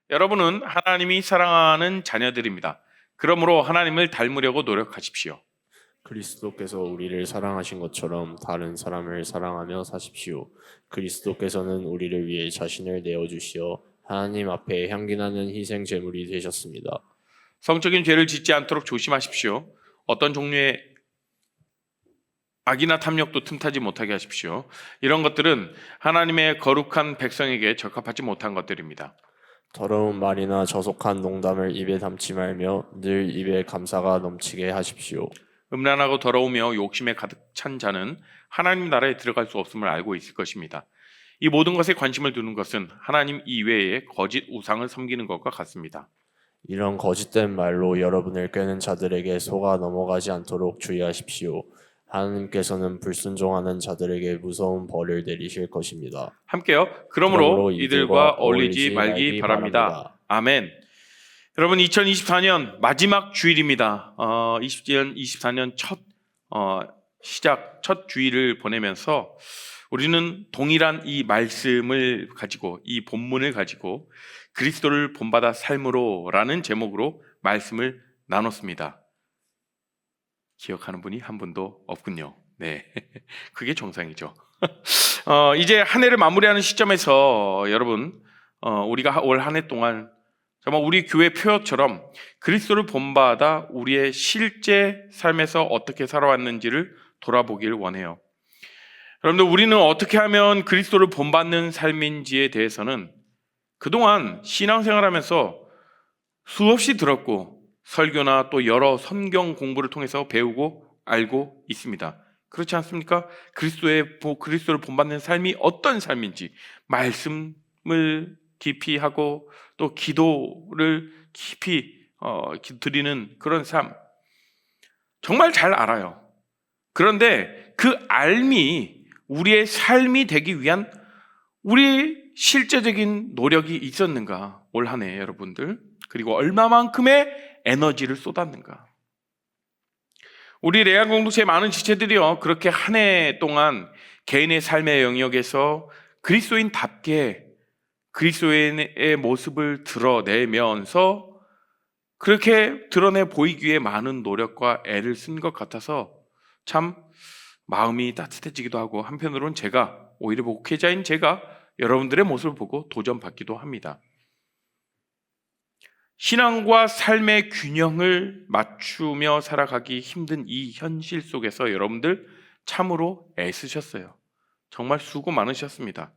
여러분은 하나님이 사랑하는 자녀들입니다. 그러므로 하나님을 닮으려고 노력하십시오. 그리스도께서 우리를 사랑하신 것처럼 다른 사람을 사랑하며 사십시오. 그리스도께서는 우리를 위해 자신을 내어주시어 하나님 앞에 향기나는 희생 제물이 되셨습니다. 성적인 죄를 짓지 않도록 조심하십시오. 어떤 종류의 악이나 탐욕도 틈타지 못하게 하십시오. 이런 것들은 하나님의 거룩한 백성에게 적합하지 못한 것들입니다. 더러운 말이나 저속한 농담을 입에 담지 말며 늘 입에 감사가 넘치게 하십시오. 음란하고 더러우며 욕심에 가득 찬 자는 하나님 나라에 들어갈 수 없음을 알고 있을 것입니다. 이 모든 것에 관심을 두는 것은 하나님 이외의 거짓 우상을 섬기는 것과 같습니다. 이런 거짓된 말로 여러분을 꿰는 자들에게 속아 넘어가지 않도록 주의하십시오. 하나님께서는 불순종하는 자들에게 무서운 벌을 내리실 것입니다. 함께요. 그러므로 이들과 어울리지 말기 바랍니다. 아멘. 여러분, 2024년 마지막 주일입니다. 2024년 첫 주일을 보내면서 우리는 동일한 이 말씀을 가지고, 이 본문을 가지고 그리스도를 본받아 삶으로라는 제목으로 말씀을 나눴습니다. 기억하는 분이 한 분도 없군요. 네, 그게 정상이죠. 이제 한 해를 마무리하는 시점에서 여러분, 우리가 올 한 해 동안 정말 우리 교회 표어처럼 그리스도를 본받아 우리의 실제 삶에서 어떻게 살아왔는지를 돌아보길 원해요. 여러분들, 우리는 어떻게 하면 그리스도를 본받는 삶인지에 대해서는 그동안 신앙생활하면서 수없이 들었고 설교나 또 여러 성경 공부를 통해서 배우고 알고 있습니다. 그렇지 않습니까? 그리스도를 본받는 삶이 어떤 삶인지 말씀을 깊이 하고 또 기도를 깊이 드리는 그런 삶 정말 잘 알아요. 그런데 그 알미 우리의 삶이 되기 위한 우리 실제적인 노력이 있었는가? 올 한 해 여러분들, 그리고 얼마만큼의 에너지를 쏟았는가? 우리 레아 공동체의 많은 지체들이요, 그렇게 한 해 동안 개인의 삶의 영역에서 그리스도인답게 그리스도인의 모습을 드러내면서 그렇게 드러내 보이기 위해 많은 노력과 애를 쓴 것 같아서 참 마음이 따뜻해지기도 하고, 한편으로는 오히려 목회자인 제가 여러분들의 모습을 보고 도전받기도 합니다. 신앙과 삶의 균형을 맞추며 살아가기 힘든 이 현실 속에서 여러분들 참으로 애쓰셨어요. 정말 수고 많으셨습니다.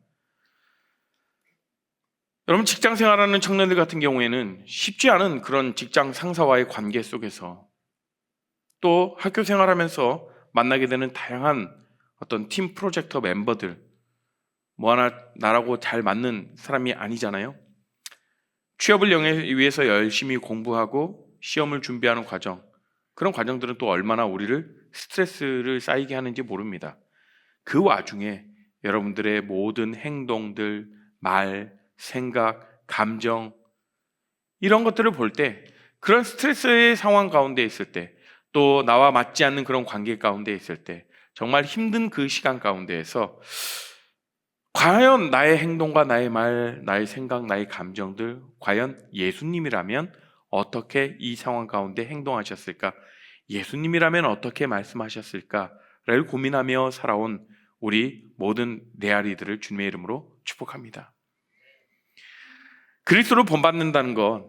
여러분, 직장 생활하는 청년들 같은 경우에는 쉽지 않은 그런 직장 상사와의 관계 속에서, 또 학교 생활하면서 만나게 되는 다양한 어떤 팀 프로젝터 멤버들, 나라고 잘 맞는 사람이 아니잖아요. 취업을 위해서 열심히 공부하고 시험을 준비하는 과정, 그런 과정들은 또 얼마나 우리를 스트레스를 쌓이게 하는지 모릅니다. 그 와중에 여러분들의 모든 행동들, 말, 생각, 감정, 이런 것들을 볼 때, 그런 스트레스의 상황 가운데 있을 때, 또 나와 맞지 않는 그런 관계 가운데 있을 때, 정말 힘든 그 시간 가운데에서 과연 나의 행동과 나의 말, 나의 생각, 나의 감정들, 과연 예수님이라면 어떻게 이 상황 가운데 행동하셨을까? 예수님이라면 어떻게 말씀하셨을까를 고민하며 살아온 우리 모든 레아리들을 주님의 이름으로 축복합니다. 그리스도를 본받는다는 것,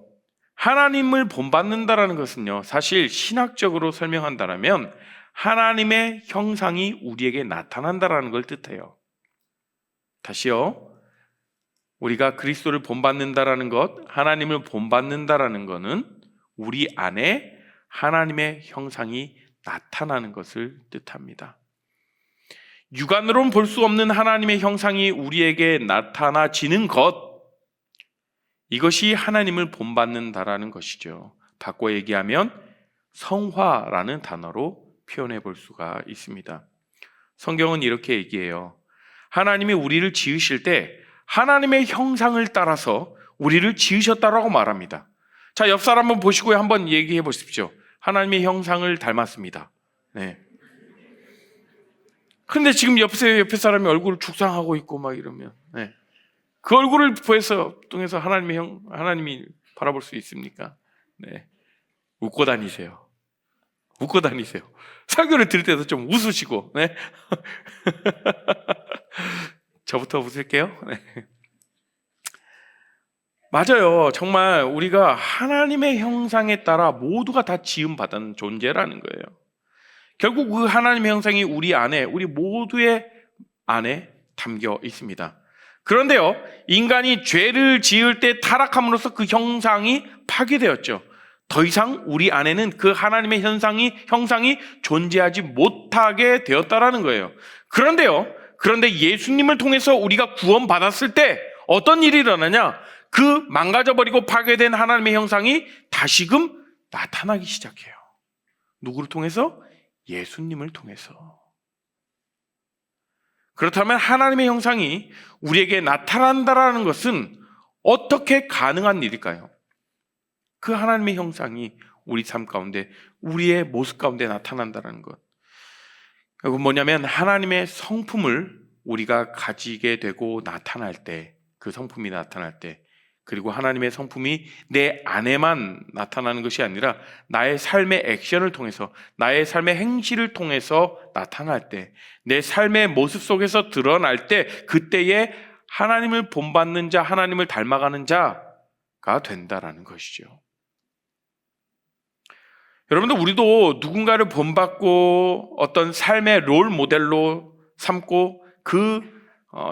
하나님을 본받는다라는 것은요, 사실 신학적으로 설명한다면 하나님의 형상이 우리에게 나타난다라는 걸 뜻해요. 다시요, 우리가 그리스도를 본받는다라는 것, 하나님을 본받는다라는 것은 우리 안에 하나님의 형상이 나타나는 것을 뜻합니다. 육안으로는 볼 수 없는 하나님의 형상이 우리에게 나타나지는 것, 이것이 하나님을 본받는다라는 것이죠. 바꿔 얘기하면 성화라는 단어로 표현해 볼 수가 있습니다. 성경은 이렇게 얘기해요. 하나님이 우리를 지으실 때 하나님의 형상을 따라서 우리를 지으셨다라고 말합니다. 자, 옆 사람 한번 보시고 한번 얘기해 보십시오. 하나님의 형상을 닮았습니다. 네. 근데 지금 옆에 사람이 얼굴을 죽상하고 있고 막 이러면, 네. 그 얼굴을 통해서 하나님이 바라볼 수 있습니까? 네. 웃고 다니세요. 웃고 다니세요. 설교를 들을 때도 좀 웃으시고, 네. 저부터 웃을게요. 네. 맞아요. 정말 우리가 하나님의 형상에 따라 모두가 다 지음받은 존재라는 거예요. 결국 그 하나님의 형상이 우리 안에, 우리 모두의 안에 담겨 있습니다. 그런데요, 인간이 죄를 지을 때 타락함으로써 그 형상이 파괴되었죠. 더 이상 우리 안에는 그 하나님의 형상이 존재하지 못하게 되었다라는 거예요. 그런데 예수님을 통해서 우리가 구원받았을 때 어떤 일이 일어나냐? 그 망가져버리고 파괴된 하나님의 형상이 다시금 나타나기 시작해요. 누구를 통해서? 예수님을 통해서. 그렇다면 하나님의 형상이 우리에게 나타난다라는 것은 어떻게 가능한 일일까요? 그 하나님의 형상이 우리 삶 가운데, 우리의 모습 가운데 나타난다는 것. 그건 뭐냐면 하나님의 성품을 우리가 가지게 되고 나타날 때, 그 성품이 나타날 때, 그리고 하나님의 성품이 내 안에만 나타나는 것이 아니라 나의 삶의 액션을 통해서, 나의 삶의 행실을 통해서 나타날 때, 내 삶의 모습 속에서 드러날 때, 그때에 하나님을 본받는 자, 하나님을 닮아가는 자가 된다라는 것이죠. 여러분들, 우리도 누군가를 본받고 어떤 삶의 롤 모델로 삼고 그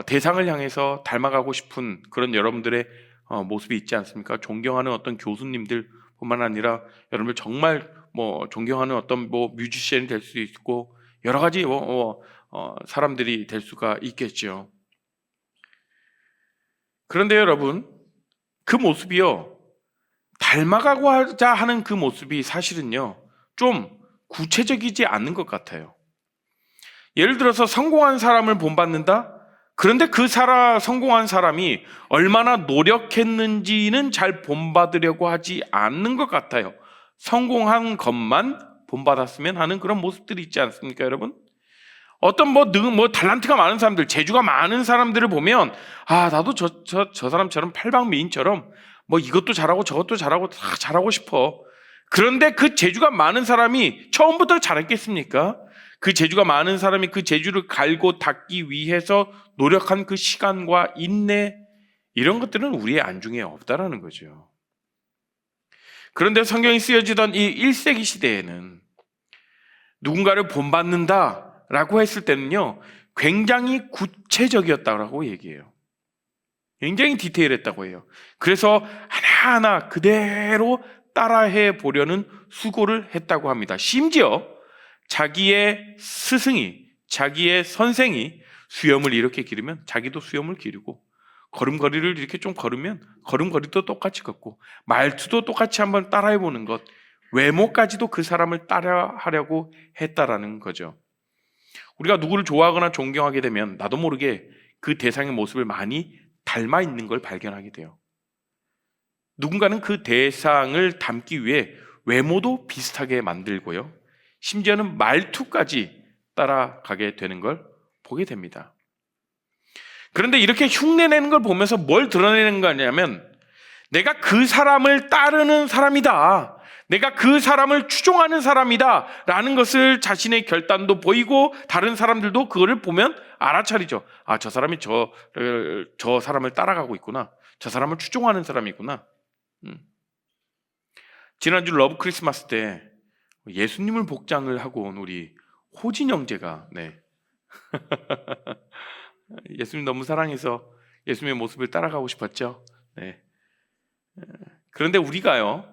대상을 향해서 닮아가고 싶은 그런 여러분들의 모습이 있지 않습니까? 존경하는 어떤 교수님들 뿐만 아니라 여러분들 정말 존경하는 어떤 뮤지션이 될 수 있고 여러 가지 사람들이 될 수가 있겠죠. 그런데 여러분, 그 모습이요, 닮아가고자 하는 그 모습이 사실은요 좀 구체적이지 않는 것 같아요. 예를 들어서 성공한 사람을 본받는다? 그런데 그 성공한 사람이 얼마나 노력했는지는 잘 본받으려고 하지 않는 것 같아요. 성공한 것만 본받았으면 하는 그런 모습들이 있지 않습니까, 여러분? 어떤 달란트가 많은 사람들, 재주가 많은 사람들을 보면 나도 저 사람처럼 팔방미인처럼 이것도 잘하고 저것도 잘하고 다 잘하고 싶어. 그런데 그 재주가 많은 사람이 처음부터 잘했겠습니까? 그 재주가 많은 사람이 그 재주를 갈고 닦기 위해서 노력한 그 시간과 인내, 이런 것들은 우리의 안중에 없다라는 거죠. 그런데 성경이 쓰여지던 이 1세기 시대에는 누군가를 본받는다라고 했을 때는요, 굉장히 구체적이었다고 얘기해요. 굉장히 디테일했다고 해요. 그래서 하나하나 그대로 따라해 보려는 수고를 했다고 합니다. 심지어 자기의 스승이, 자기의 선생이 수염을 이렇게 기르면 자기도 수염을 기르고, 걸음걸이를 이렇게 좀 걸으면 걸음걸이도 똑같이 걷고, 말투도 똑같이 한번 따라해 보는 것, 외모까지도 그 사람을 따라하려고 했다라는 거죠. 우리가 누구를 좋아하거나 존경하게 되면 나도 모르게 그 대상의 모습을 많이 닮아 있는 걸 발견하게 돼요. 누군가는 그 대상을 닮기 위해 외모도 비슷하게 만들고요, 심지어는 말투까지 따라가게 되는 걸 보게 됩니다. 그런데 이렇게 흉내내는 걸 보면서 뭘 드러내는 거냐면, 내가 그 사람을 따르는 사람이다, 내가 그 사람을 추종하는 사람이다 라는 것을 자신의 결단도 보이고, 다른 사람들도 그거를 보면 알아차리죠. 저 사람이 저 사람을 따라가고 있구나, 저 사람을 추종하는 사람이구나. 지난주 러브 크리스마스 때 예수님을 복장을 하고 온 우리 호진 형제가 예수님 너무 사랑해서 예수님의 모습을 따라가고 싶었죠. 그런데 우리가요,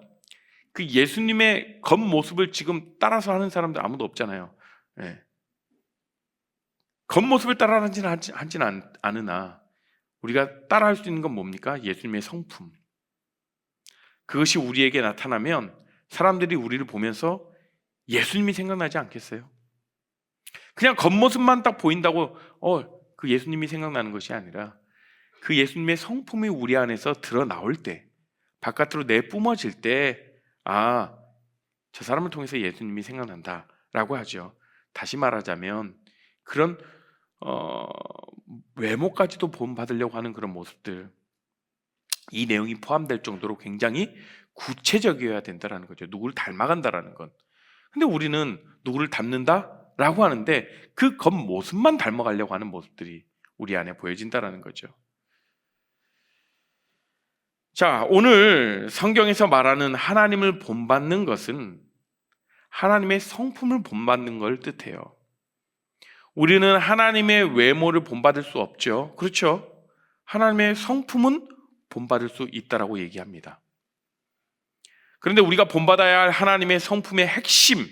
그 예수님의 겉모습을 지금 따라서 하는 사람들 아무도 없잖아요. 겉모습을 따라하지는 않으나 우리가 따라할 수 있는 건 뭡니까? 예수님의 성품. 그것이 우리에게 나타나면 사람들이 우리를 보면서 예수님이 생각나지 않겠어요? 그냥 겉모습만 딱 보인다고 그 예수님이 생각나는 것이 아니라, 그 예수님의 성품이 우리 안에서 드러나올 때, 바깥으로 내뿜어질 때, 저 사람을 통해서 예수님이 생각난다라고 하죠. 다시 말하자면 그런 외모까지도 본받으려고 하는 그런 모습들, 이 내용이 포함될 정도로 굉장히 구체적이어야 된다는 거죠. 누구를 닮아간다라는 건. 근데 우리는 누구를 닮는다라고 하는데 그 겉모습만 닮아가려고 하는 모습들이 우리 안에 보여진다라는 거죠. 자, 오늘 성경에서 말하는 하나님을 본받는 것은 하나님의 성품을 본받는 걸 뜻해요. 우리는 하나님의 외모를 본받을 수 없죠. 그렇죠? 하나님의 성품은 본받을 수 있다라고 얘기합니다. 그런데 우리가 본받아야 할 하나님의 성품의 핵심,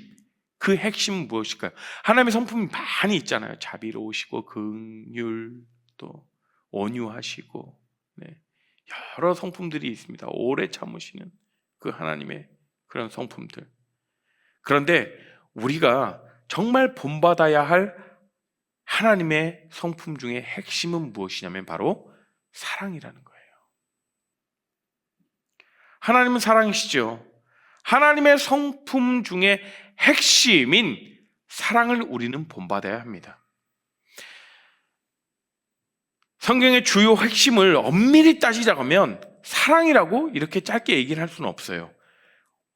그 핵심은 무엇일까요? 하나님의 성품이 많이 있잖아요. 자비로우시고 긍휼, 또 온유하시고, 네. 여러 성품들이 있습니다. 오래 참으시는 그 하나님의 그런 성품들. 그런데 우리가 정말 본받아야 할 하나님의 성품 중에 핵심은 무엇이냐면 바로 사랑이라는 거예요. 하나님은 사랑이시죠. 하나님의 성품 중에 핵심인 사랑을 우리는 본받아야 합니다. 성경의 주요 핵심을 엄밀히 따지자면 사랑이라고 이렇게 짧게 얘기를 할 수는 없어요.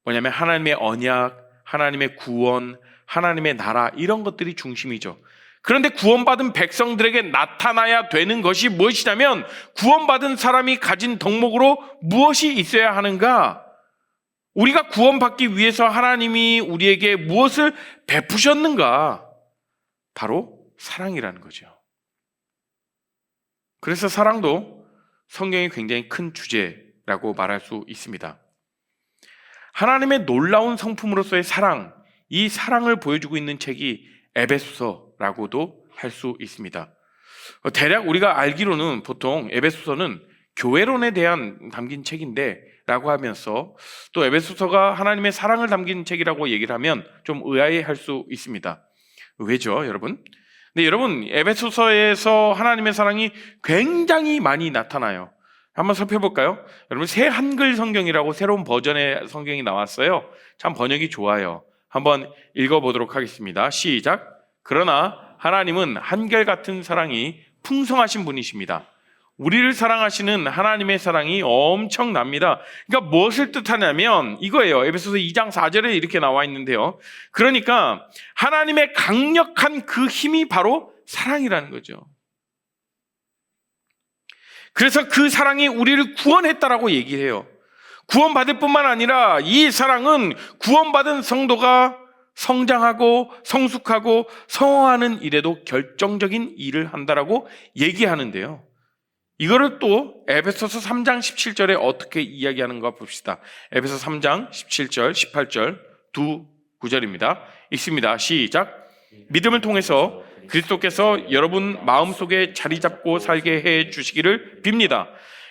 뭐냐면 하나님의 언약, 하나님의 구원, 하나님의 나라, 이런 것들이 중심이죠. 그런데 구원받은 백성들에게 나타나야 되는 것이 무엇이냐면 구원받은 사람이 가진 덕목으로 무엇이 있어야 하는가? 우리가 구원받기 위해서 하나님이 우리에게 무엇을 베푸셨는가? 바로 사랑이라는 거죠. 그래서 사랑도 성경이 굉장히 큰 주제라고 말할 수 있습니다. 하나님의 놀라운 성품으로서의 사랑, 이 사랑을 보여주고 있는 책이 에베소서라고도 할 수 있습니다. 대략 우리가 알기로는 보통 에베소서는 교회론에 대한 담긴 책인데 라고 하면서 또 에베소서가 하나님의 사랑을 담긴 책이라고 얘기를 하면 좀 의아해할 수 있습니다. 왜죠, 여러분? 근데 여러분, 에베소서에서 하나님의 사랑이 굉장히 많이 나타나요. 한번 살펴볼까요? 여러분, 새 한글 성경이라고 새로운 버전의 성경이 나왔어요. 참 번역이 좋아요. 한번 읽어보도록 하겠습니다. 시작. 그러나 하나님은 한결같은 사랑이 풍성하신 분이십니다. 우리를 사랑하시는 하나님의 사랑이 엄청납니다. 그러니까 무엇을 뜻하냐면 이거예요. 에베소서 2장 4절에 이렇게 나와 있는데요. 그러니까 하나님의 강력한 그 힘이 바로 사랑이라는 거죠. 그래서 그 사랑이 우리를 구원했다라고 얘기해요. 구원받을 뿐만 아니라 이 사랑은 구원받은 성도가 성장하고 성숙하고 성화하는 일에도 결정적인 일을 한다라고 얘기하는데요. 이거를 또 에베소서 3장 17절에 어떻게 이야기하는가 봅시다. 에베소 3장 17절, 18절 두 구절입니다. 읽습니다. 시작. 믿음을 통해서 그리스도께서 여러분 마음속에 자리 잡고 살게 해 주시기를 빕니다.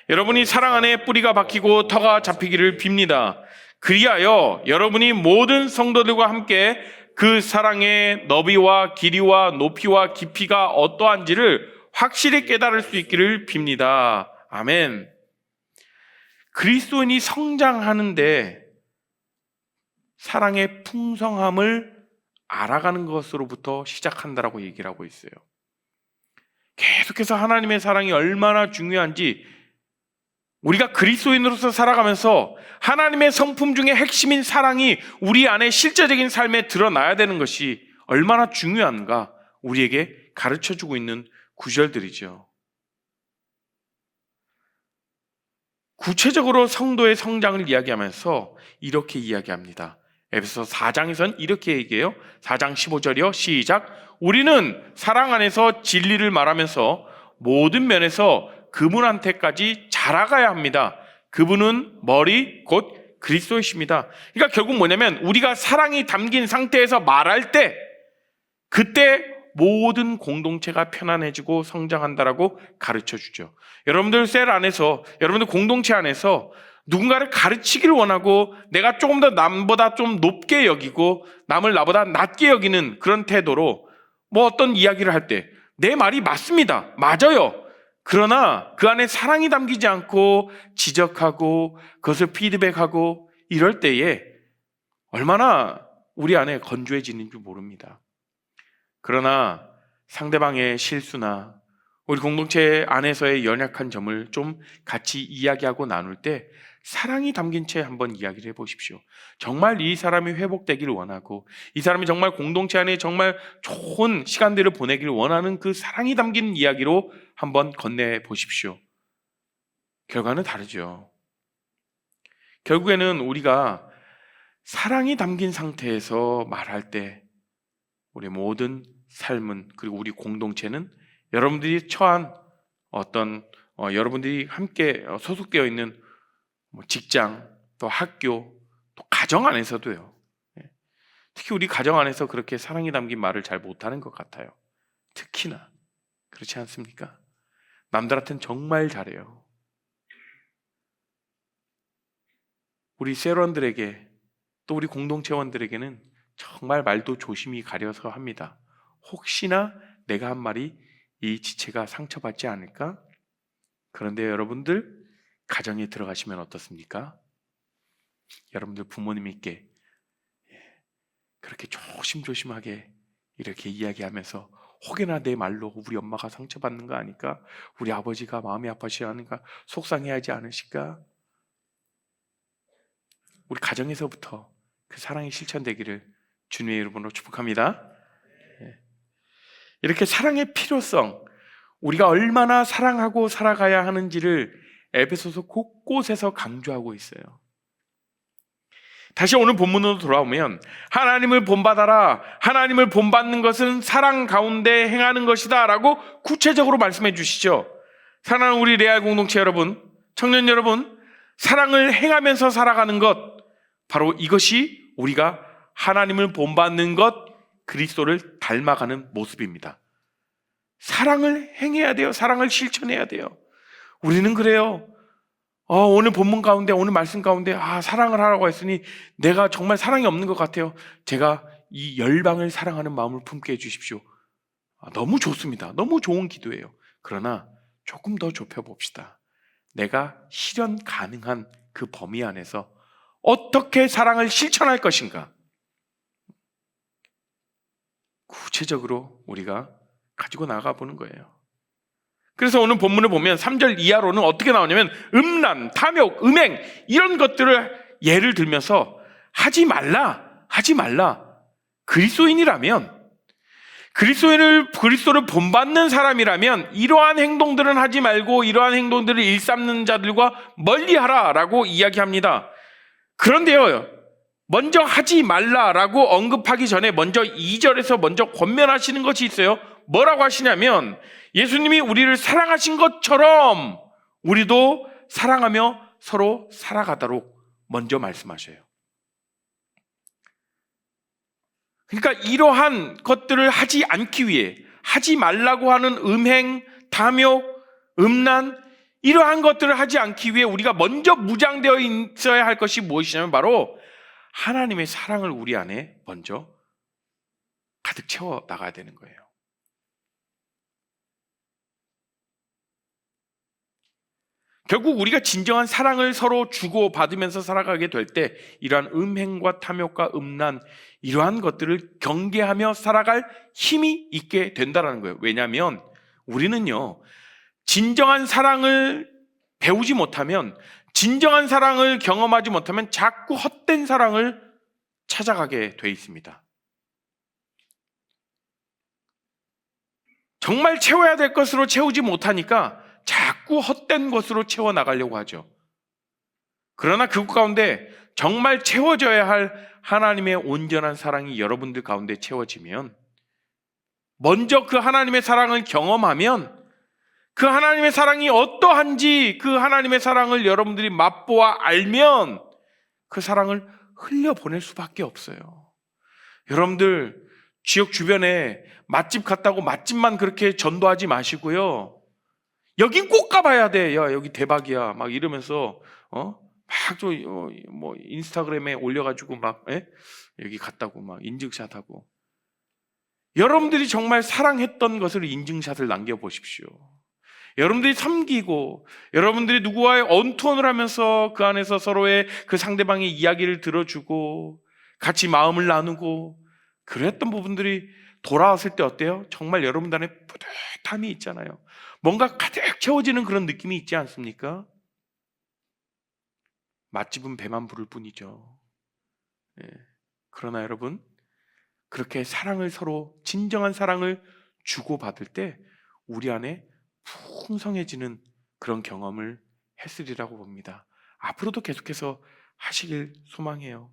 여러분이 사랑 안에 뿌리가 박히고 터가 잡히기를 빕니다. 그리하여 여러분이 모든 성도들과 함께 그 사랑의 너비와 길이와 높이와 깊이가 어떠한지를 확실히 깨달을 수 있기를 빕니다. 아멘. 그리스도인이 성장하는데 사랑의 풍성함을 알아가는 것으로부터 시작한다라고 얘기를 하고 있어요. 계속해서 하나님의 사랑이 얼마나 중요한지 우리가 그리스도인으로서 살아가면서 하나님의 성품 중에 핵심인 사랑이 우리 안에 실제적인 삶에 드러나야 되는 것이 얼마나 중요한가 우리에게 가르쳐주고 있는 구절들이죠. 구체적으로 성도의 성장을 이야기하면서 이렇게 이야기합니다. 에베소서 4장에서는 이렇게 얘기해요. 4장 15절이요. 시작. 우리는 사랑 안에서 진리를 말하면서 모든 면에서 그분한테까지 자라가야 합니다. 그분은 머리 곧 그리스도이십니다. 그러니까 결국 뭐냐면 우리가 사랑이 담긴 상태에서 말할 때 그때 모든 공동체가 편안해지고 성장한다라고 가르쳐주죠. 여러분들 셀 안에서, 여러분들 공동체 안에서 누군가를 가르치기를 원하고 내가 조금 더 남보다 좀 높게 여기고 남을 나보다 낮게 여기는 그런 태도로 뭐 어떤 이야기를 할 때 내 말이 맞습니다. 맞아요. 그러나 그 안에 사랑이 담기지 않고 지적하고 그것을 피드백하고 이럴 때에 얼마나 우리 안에 건조해지는 줄 모릅니다. 그러나 상대방의 실수나 우리 공동체 안에서의 연약한 점을 좀 같이 이야기하고 나눌 때 사랑이 담긴 채 한번 이야기를 해보십시오. 정말 이 사람이 회복되기를 원하고 이 사람이 정말 공동체 안에 정말 좋은 시간들을 보내기를 원하는 그 사랑이 담긴 이야기로 한번 건네보십시오. 결과는 다르죠. 결국에는 우리가 사랑이 담긴 상태에서 말할 때 우리 모든 삶은, 그리고 우리 공동체는 여러분들이 처한 어떤 여러분들이 함께 소속되어 있는 직장, 또 학교, 또 가정 안에서도요. 특히 우리 가정 안에서 그렇게 사랑이 담긴 말을 잘 못하는 것 같아요. 특히나 그렇지 않습니까? 남들한테는 정말 잘해요. 우리 세런들에게, 또 우리 공동체원들에게는 정말 말도 조심히 가려서 합니다. 혹시나 내가 한 말이 이 지체가 상처받지 않을까? 그런데 여러분들 가정에 들어가시면 어떻습니까? 여러분들 부모님께 그렇게 조심조심하게 이렇게 이야기하면서 혹여나 내 말로 우리 엄마가 상처받는 거 아닐까? 우리 아버지가 마음이 아파하지 않을까? 속상해하지 않으실까? 우리 가정에서부터 그 사랑이 실천되기를 주님의 이름으로 축복합니다. 이렇게 사랑의 필요성, 우리가 얼마나 사랑하고 살아가야 하는지를 에베소서 곳곳에서 강조하고 있어요. 다시 오늘 본문으로 돌아오면 하나님을 본받아라, 하나님을 본받는 것은 사랑 가운데 행하는 것이다 라고 구체적으로 말씀해 주시죠. 사랑하는 우리 레알 공동체 여러분, 청년 여러분, 사랑을 행하면서 살아가는 것, 바로 이것이 우리가 하나님을 본받는 것, 그리스도를 닮아가는 모습입니다. 사랑을 행해야 돼요. 사랑을 실천해야 돼요. 우리는 그래요. 오늘 본문 가운데, 오늘 말씀 가운데 사랑을 하라고 했으니 내가 정말 사랑이 없는 것 같아요. 제가 이 열방을 사랑하는 마음을 품게 해주십시오. 너무 좋습니다. 너무 좋은 기도예요. 그러나 조금 더 좁혀봅시다. 내가 실현 가능한 그 범위 안에서 어떻게 사랑을 실천할 것인가, 구체적으로 우리가 가지고 나가보는 거예요. 그래서 오늘 본문을 보면 3절 이하로는 어떻게 나오냐면 음란, 탐욕, 음행 이런 것들을 예를 들면서 하지 말라. 그리스도를 본받는 사람이라면 이러한 행동들은 하지 말고 이러한 행동들을 일삼는 자들과 멀리하라라고 이야기합니다. 그런데요, 먼저 하지 말라라고 언급하기 전에 먼저 2절에서 먼저 권면하시는 것이 있어요. 뭐라고 하시냐면 예수님이 우리를 사랑하신 것처럼 우리도 사랑하며 서로 살아가도록 먼저 말씀하셔요. 그러니까 이러한 것들을 하지 않기 위해, 하지 말라고 하는 음행, 탐욕, 음란, 이러한 것들을 하지 않기 위해 우리가 먼저 무장되어 있어야 할 것이 무엇이냐면 바로 하나님의 사랑을 우리 안에 먼저 가득 채워 나가야 되는 거예요. 결국 우리가 진정한 사랑을 서로 주고 받으면서 살아가게 될 때 이러한 음행과 탐욕과 음란, 이러한 것들을 경계하며 살아갈 힘이 있게 된다는 거예요. 왜냐하면 우리는요, 진정한 사랑을 배우지 못하면, 진정한 사랑을 경험하지 못하면 자꾸 헛된 사랑을 찾아가게 돼 있습니다. 정말 채워야 될 것으로 채우지 못하니까 자꾸 헛된 것으로 채워나가려고 하죠. 그러나 그 가운데 정말 채워져야 할 하나님의 온전한 사랑이 여러분들 가운데 채워지면, 먼저 그 하나님의 사랑을 경험하면, 그 하나님의 사랑이 어떠한지 그 하나님의 사랑을 여러분들이 맛보아 알면 그 사랑을 흘려보낼 수밖에 없어요. 여러분들 지역 주변에 맛집 갔다고 맛집만 그렇게 전도하지 마시고요, 여긴 꼭 가봐야 돼. 야, 여기 대박이야. 막 이러면서 뭐 인스타그램에 올려가지고 막 여기 갔다고 막 인증샷하고, 여러분들이 정말 사랑했던 것을 인증샷을 남겨보십시오. 여러분들이 섬기고 여러분들이 누구와의 언투혼을 하면서 그 안에서 서로의 그 상대방의 이야기를 들어주고 같이 마음을 나누고 그랬던 부분들이 돌아왔을 때 어때요? 정말 여러분들 안에 뿌듯함이 있잖아요. 뭔가 가득 채워지는 그런 느낌이 있지 않습니까? 맛집은 배만 부를 뿐이죠. 예. 그러나 여러분, 그렇게 사랑을 서로 진정한 사랑을 주고받을 때 우리 안에 풍성해지는 그런 경험을 했으리라고 봅니다. 앞으로도 계속해서 하시길 소망해요.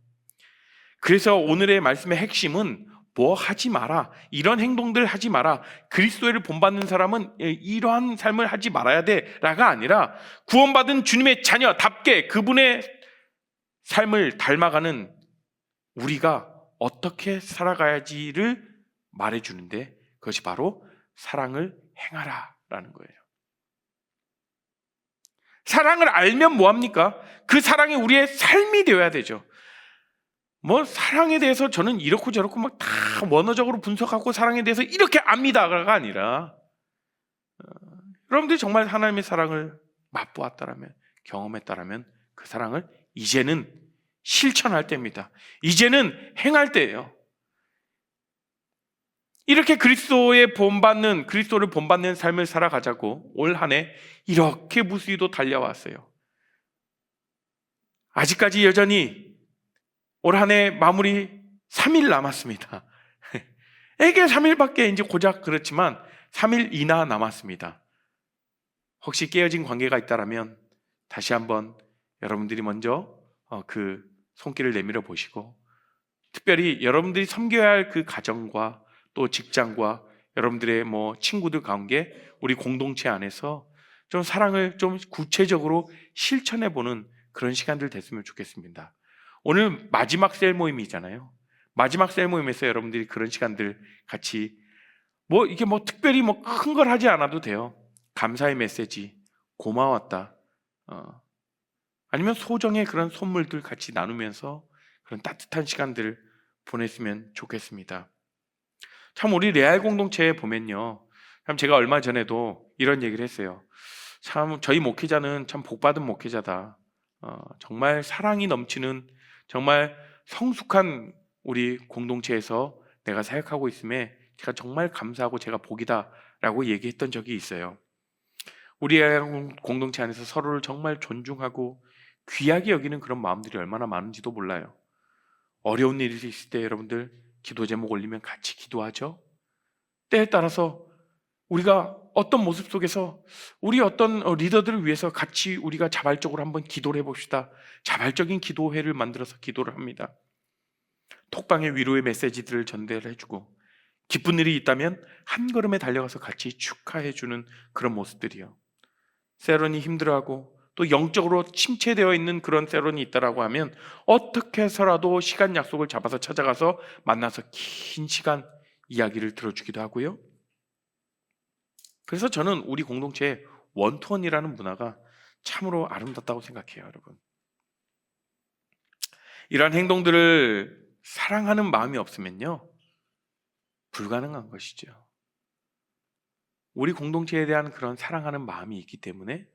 그래서 오늘의 말씀의 핵심은 뭐 하지 마라, 이런 행동들 하지 마라, 그리스도를 본받는 사람은 이러한 삶을 하지 말아야 돼라가 아니라 구원받은 주님의 자녀답게 그분의 삶을 닮아가는 우리가 어떻게 살아가야지를 말해주는데, 그것이 바로 사랑을 행하라라는 거예요. 사랑을 알면 뭐합니까? 그 사랑이 우리의 삶이 되어야 되죠. 뭐 사랑에 대해서 저는 이렇고 저렇고 막 다 원어적으로 분석하고 사랑에 대해서 이렇게 압니다가 아니라, 여러분들이 정말 하나님의 사랑을 맛보았다라면, 경험했다라면 그 사랑을 이제는 실천할 때입니다. 이제는 행할 때예요. 이렇게 그리스도를 본받는 삶을 살아가자고 올 한 해 이렇게 무수히도 달려왔어요. 아직까지 여전히 올 한 해 마무리 3일 남았습니다. 에게 3일밖에 이제 고작 그렇지만 3일이나 남았습니다. 혹시 깨어진 관계가 있다라면 다시 한번 여러분들이 먼저 그 손길을 내밀어 보시고, 특별히 여러분들이 섬겨야 할 그 가정과 또 직장과 여러분들의 뭐 친구들 관계, 우리 공동체 안에서 좀 사랑을 좀 구체적으로 실천해 보는 그런 시간들 됐으면 좋겠습니다. 오늘 마지막 셀 모임이잖아요. 마지막 셀 모임에서 여러분들이 그런 시간들 같이 이게 특별히 큰 걸 하지 않아도 돼요. 감사의 메시지, 고마웠다, 아니면 소정의 그런 선물들 같이 나누면서 그런 따뜻한 시간들을 보냈으면 좋겠습니다. 참 우리 레알 공동체에 보면요, 참 제가 얼마 전에도 이런 얘기를 했어요. 참 저희 목회자는 참 복받은 목회자다. 정말 사랑이 넘치는 정말 성숙한 우리 공동체에서 내가 사역하고 있음에 제가 정말 감사하고 제가 복이다라고 얘기했던 적이 있어요. 우리 공동체 안에서 서로를 정말 존중하고 귀하게 여기는 그런 마음들이 얼마나 많은지도 몰라요. 어려운 일이 있을 때 여러분들 기도 제목 올리면 같이 기도하죠. 때에 따라서 우리가 어떤 모습 속에서 우리 어떤 리더들을 위해서 같이 우리가 자발적으로 한번 기도를 해봅시다. 자발적인 기도회를 만들어서 기도를 합니다. 톡방에 위로의 메시지들을 전달해주고, 기쁜 일이 있다면 한 걸음에 달려가서 같이 축하해주는 그런 모습들이요. 세론이 힘들어하고 또 영적으로 침체되어 있는 그런 세론이 있다라고 하면 어떻게 해서라도 시간 약속을 잡아서 찾아가서 만나서 긴 시간 이야기를 들어주기도 하고요. 그래서 저는 우리 공동체에 원투원이라는 문화가 참으로 아름답다고 생각해요, 여러분. 이러한 행동들을 사랑하는 마음이 없으면요, 불가능한 것이죠. 우리 공동체에 대한 그런 사랑하는 마음이 있기 때문에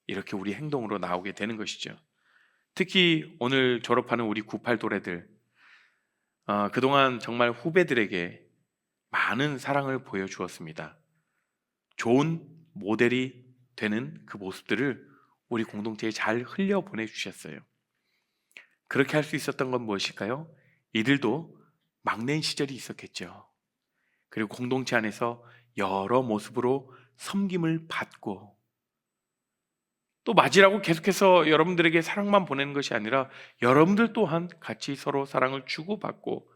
이렇게 우리 행동으로 나오게 되는 것이죠. 특히 오늘 졸업하는 우리 98 도래들, 그동안 정말 후배들에게 많은 사랑을 보여주었습니다. 좋은 모델이 되는 그 모습들을 우리 공동체에 잘 흘려보내주셨어요. 그렇게 할 수 있었던 건 무엇일까요? 이들도 막내 시절이 있었겠죠. 그리고 공동체 안에서 여러 모습으로 섬김을 받고, 또 맞이라고 계속해서 여러분들에게 사랑만 보내는 것이 아니라 여러분들 또한 같이 서로 사랑을 주고받고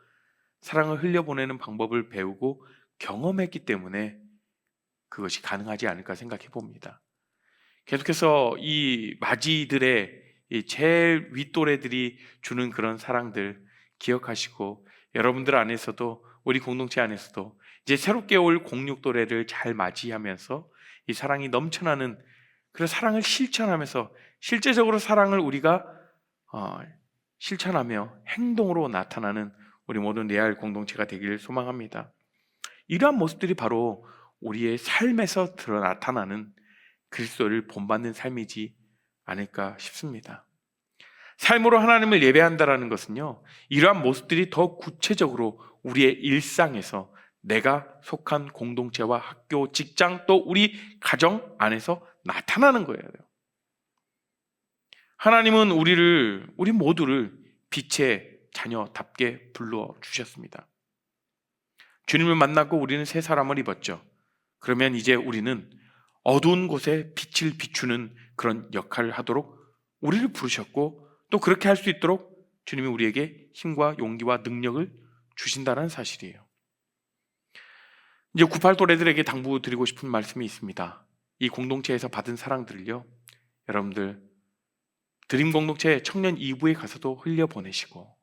사랑을 흘려보내는 방법을 배우고 경험했기 때문에 그것이 가능하지 않을까 생각해 봅니다. 계속해서 이 맞이들의 이 제일 윗도래들이 주는 그런 사랑들 기억하시고, 여러분들 안에서도 우리 공동체 안에서도 이제 새롭게 올 06도래를 잘 맞이하면서 이 사랑이 넘쳐나는 그런 사랑을 실천하면서 실제적으로 사랑을 우리가 실천하며 행동으로 나타나는 우리 모든 레알 공동체가 되기를 소망합니다. 이러한 모습들이 바로 우리의 삶에서 나타나는 그리스도를 본받는 삶이지 않을까 싶습니다. 삶으로 하나님을 예배한다라는 것은요, 이러한 모습들이 더 구체적으로 우리의 일상에서 내가 속한 공동체와 학교, 직장, 또 우리 가정 안에서 나타나는 거예요. 하나님은 우리 모두를 빛의 자녀답게 불러주셨습니다. 주님을 만나고 우리는 새 사람을 입었죠. 그러면 이제 우리는 어두운 곳에 빛을 비추는 그런 역할을 하도록 우리를 부르셨고, 또 그렇게 할 수 있도록 주님이 우리에게 힘과 용기와 능력을 주신다는 사실이에요. 이제 98 또래들에게 당부드리고 싶은 말씀이 있습니다. 이 공동체에서 받은 사랑들을요, 여러분들 드림 공동체 청년 2부에 가서도 흘려보내시고,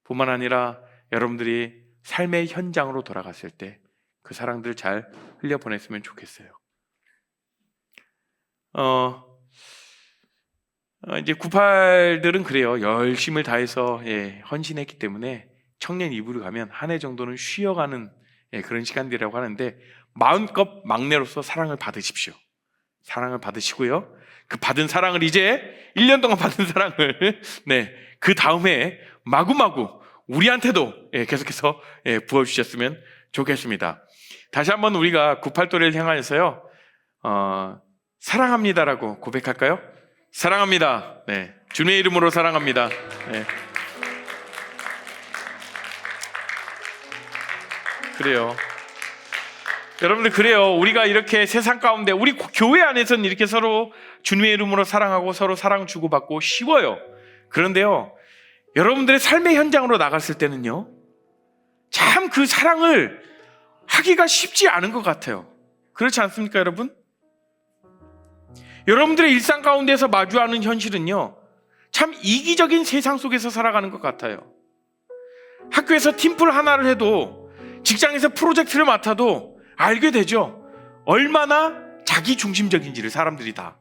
뿐만 아니라 여러분들이 삶의 현장으로 돌아갔을 때 그 사랑들을 잘 흘려보냈으면 좋겠어요. 이제 98들은 그래요. 열심을 다해서 헌신했기 때문에 청년 2부를 가면 한 해 정도는 쉬어가는 그런 시간들이라고 하는데, 마음껏 막내로서 사랑을 받으십시오. 사랑을 받으시고요, 그 받은 사랑을 이제 1년 동안 받은 사랑을 그 다음에 마구마구 우리한테도 계속해서 부어주셨으면 좋겠습니다. 다시 한번 우리가 98도를 향하여서요, 사랑합니다라고 고백할까요? 사랑합니다. 주님의 이름으로 사랑합니다. 그래요. 여러분들, 그래요. 우리가 이렇게 세상 가운데, 우리 교회 안에서는 이렇게 서로 주님의 이름으로 사랑하고 서로 사랑 주고받고 쉬워요. 그런데요, 여러분들의 삶의 현장으로 나갔을 때는요, 참 그 사랑을 하기가 쉽지 않은 것 같아요. 그렇지 않습니까, 여러분? 여러분들의 일상 가운데서 마주하는 현실은요, 참 이기적인 세상 속에서 살아가는 것 같아요. 학교에서 팀플 하나를 해도, 직장에서 프로젝트를 맡아도 알게 되죠. 얼마나 자기중심적인지를, 사람들이 다.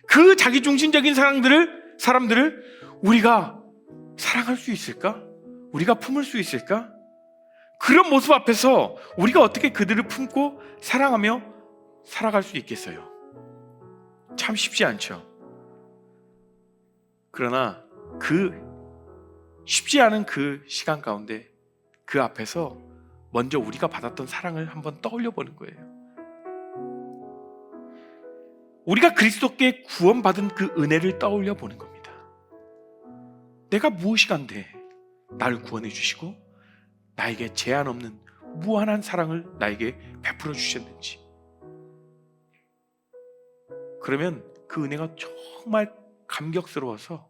그 자기중심적인 사람들을 우리가 사랑할 수 있을까? 우리가 품을 수 있을까? 그런 모습 앞에서 우리가 어떻게 그들을 품고 사랑하며 살아갈 수 있겠어요? 참 쉽지 않죠. 그러나 그 쉽지 않은 그 시간 가운데, 그 앞에서 먼저 우리가 받았던 사랑을 한번 떠올려 보는 거예요. 우리가 그리스도께 구원받은 그 은혜를 떠올려 보는 겁니다. 내가 무엇이 간데 나를 구원해 주시고 나에게 제한 없는 무한한 사랑을 나에게 베풀어 주셨는지. 그러면 그 은혜가 정말 감격스러워서,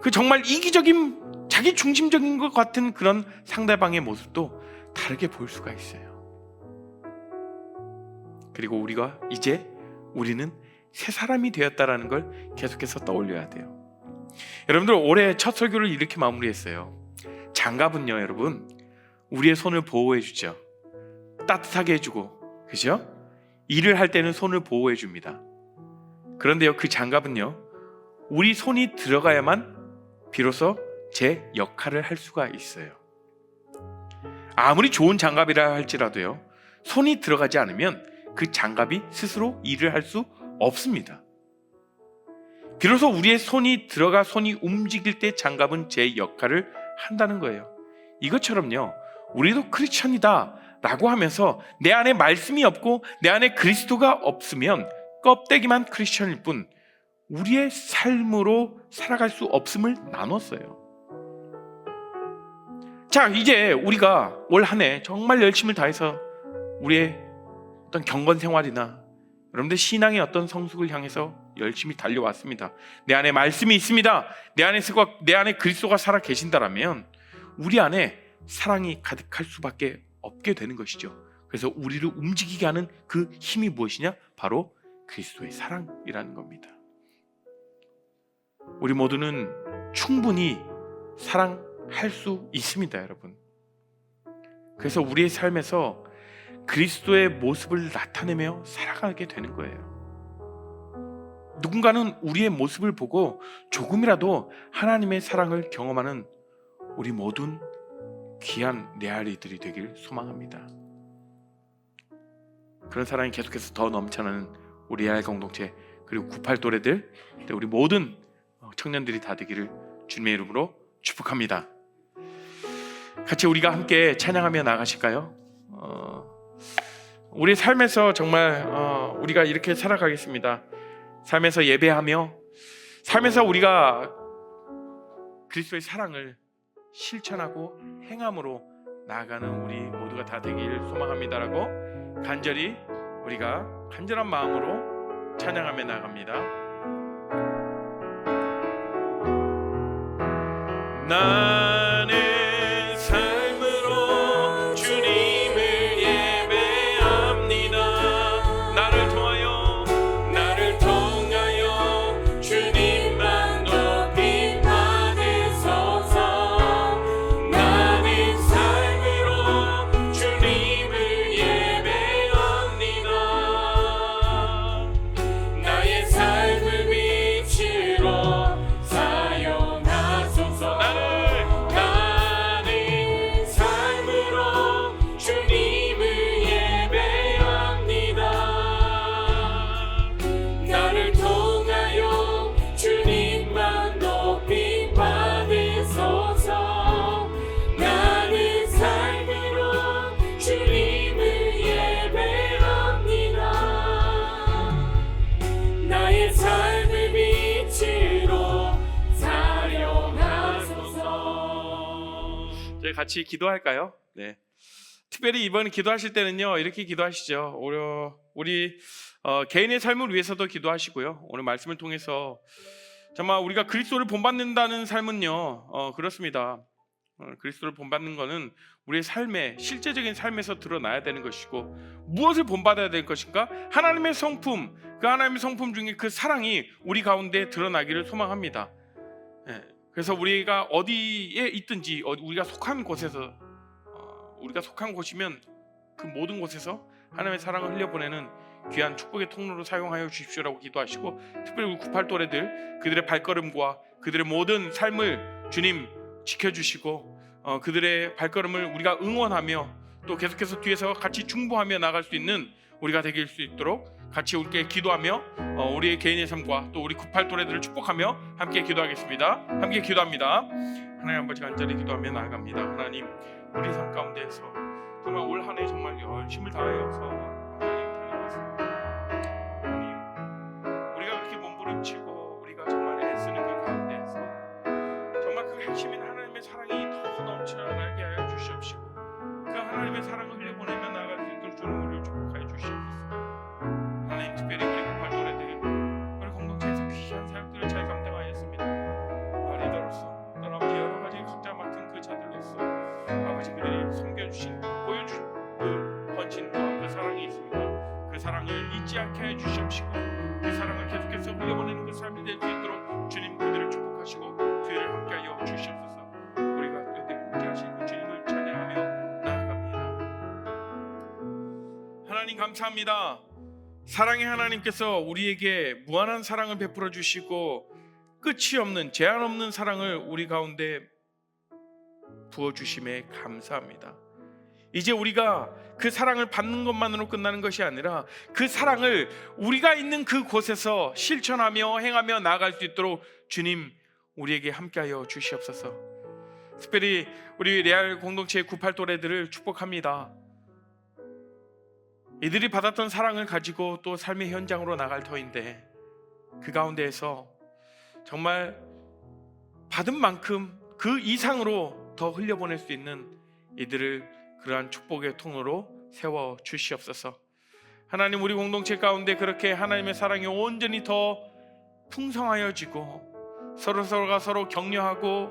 그 정말 이기적인, 자기 중심적인 것 같은 그런 상대방의 모습도 다르게 볼 수가 있어요. 그리고 우리가 이제 우리는 새 사람이 되었다라는 걸 계속해서 떠올려야 돼요. 여러분들, 올해 첫 설교를 이렇게 마무리했어요. 장갑은요, 여러분, 우리의 손을 보호해 주죠. 따뜻하게 해주고, 그죠? 일을 할 때는 손을 보호해 줍니다. 그런데요, 그 장갑은요, 우리 손이 들어가야만 비로소 제 역할을 할 수가 있어요. 아무리 좋은 장갑이라 할지라도요, 손이 들어가지 않으면 그 장갑이 스스로 일을 할 수 없습니다. 비로소 우리의 손이 들어가, 손이 움직일 때 장갑은 제 역할을 한다는 거예요. 이것처럼요, 우리도 크리스천이다 라고 하면서 내 안에 말씀이 없고 내 안에 그리스도가 없으면 껍데기만 크리스천일 뿐 우리의 삶으로 살아갈 수 없음을 나눴어요. 자, 이제 우리가 올 한 해 정말 열심을 다해서 우리의 어떤 경건 생활이나 여러분들 신앙의 어떤 성숙을 향해서 열심히 달려왔습니다. 내 안에 말씀이 있습니다. 내 안에 그리스도가 살아 계신다라면 우리 안에 사랑이 가득할 수밖에 없게 되는 것이죠. 그래서 우리를 움직이게 하는 그 힘이 무엇이냐? 바로 그리스도의 사랑이라는 겁니다. 우리 모두는 충분히 사랑할 수 있습니다, 여러분. 그래서 우리의 삶에서 그리스도의 모습을 나타내며 살아가게 되는 거예요. 누군가는 우리의 모습을 보고 조금이라도 하나님의 사랑을 경험하는 우리 모든 귀한 레알리들이 되길 소망합니다. 그런 사랑이 계속해서 더 넘쳐나는 우리 레알 공동체, 그리고 98 또래들, 우리 모든 청년들이 다 되기를 주님의 이름으로 축복합니다. 같이 우리가 함께 찬양하며 나가실까요? 우리 삶에서 정말 우리가 이렇게 살아가겠습니다. 삶에서 예배하며 삶에서 우리가 그리스도의 사랑을 실천하고 행함으로 나아가는 우리 모두가 다 되기를 소망합니다라고 간절히 우리가 간절한 마음으로 찬양하며 나갑니다. 나는 삶으로 주님을 예배합니다. 나를 통하여 주님만 높이 받으소서. 나는 삶으로 주님을 예배합니다. 나의 삶을 빛으로 사용하소서. 나는 삶으로 주님을 예배합니다. 나를 통하여 주님만 높이 받으소서. 나는 삶으로 주님을 예배합니다. 나의 삶을 빛으로 사용하소서. 저희 같이 기도할까요? 네. 특별히 이번 기도하실 때는요, 이렇게 기도하시죠. 우리 개인의 삶을 위해서도 기도하시고요. 오늘 말씀을 통해서 정말 우리가 그리스도를 본받는다는 삶은요, 그렇습니다. 그리스도를 본받는 것은 우리의 삶에, 실제적인 삶에서 드러나야 되는 것이고, 무엇을 본받아야 될 것인가? 하나님의 성품, 그 하나님의 성품 중에 그 사랑이 우리 가운데 드러나기를 소망합니다. 그래서 우리가 어디에 있든지 우리가 속한 곳에서, 우리가 속한 곳이면 그 모든 곳에서 하나님의 사랑을 흘려보내는 귀한 축복의 통로로 사용하여 주십시오라고 기도하시고, 특별히 우리 98 또래들, 그들의 발걸음과 그들의 모든 삶을 주님 지켜주시고, 그들의 발걸음을 우리가 응원하며 또 계속해서 뒤에서 같이 중보하며 나갈 수 있는 우리가 되길 수 있도록 같이 우리께 기도하며 우리의 개인의 삶과 또 우리 98 또래들을 축복하며 함께 기도하겠습니다. 함께 기도합니다. 하나님 아버지, 간절히 기도하며 나아갑니다. 하나님, 우리 삶 가운데에서 정말 올 한 해 정말 열심을 다하여서 하나님 달려갔습니다. 하나님, 우리가 그렇게 몸부림치고 우리가 정말 애쓰는 그 가운데에서 정말 그 핵심인 하나님의 사랑이 더 넘쳐나게 하여 주시옵시고, 그 하나님의 사랑을 흘려보내며 나아갈 수 있도록 주님 우리를 축복하여 주시옵소서. 하나님, 특별히 우리 98 또래들, 우리 공동체에서 귀한 사역들을 잘 감당하였습니다. 리더로서 또 아버지 여러 가지 각자 맡은 그 자들로서 아버지 그들이 섬겨주신, 보여준 그 헌신과 그 사랑이 있습니다. 그 사랑을 잊지 않게 해주시옵시고, 그 사랑을 계속해서 흘려보내는 그 삶이 될 수 있도록 주님 그들을 축복하시고 그들을 함께하여 주시옵소서. 우리가 그때 함께하신 그 주님을 찬양하며 나아갑니다. 하나님 감사합니다. 사랑의 하나님께서 우리에게 무한한 사랑을 베풀어 주시고 끝이 없는, 제한 없는 사랑을 우리 가운데 부어주심에 감사합니다. 이제 우리가 그 사랑을 받는 것만으로 끝나는 것이 아니라 그 사랑을 우리가 있는 그 곳에서 실천하며 행하며 나아갈 수 있도록 주님 우리에게 함께하여 주시옵소서. 특별히 우리 레알 공동체의 98 또래들을 축복합니다. 이들이 받았던 사랑을 가지고 또 삶의 현장으로 나갈 터인데, 그 가운데에서 정말 받은 만큼 그 이상으로 더 흘려보낼 수 있는 이들을 그러한 축복의 통로로 세워 주시옵소서. 하나님, 우리 공동체 가운데 그렇게 하나님의 사랑이 온전히 더 풍성하여지고 서로가 서로 격려하고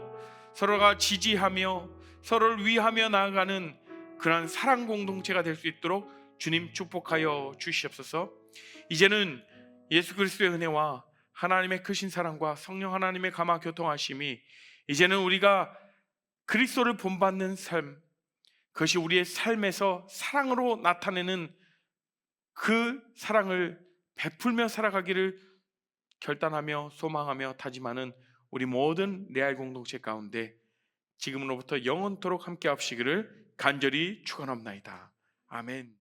서로가 지지하며 서로를 위하며 나아가는 그러한 사랑 공동체가 될 수 있도록 주님 축복하여 주시옵소서. 이제는 예수 그리스도의 은혜와 하나님의 크신 사랑과 성령 하나님의 감화 교통하심이 이제는 우리가 그리스도를 본받는 삶, 그것이 우리의 삶에서 사랑으로 나타내는 그 사랑을 베풀며 살아가기를 결단하며 소망하며 다짐하는 우리 모든 레알 공동체 가운데 지금으로부터 영원토록 함께 하시기를 간절히 축원합나이다. 아멘.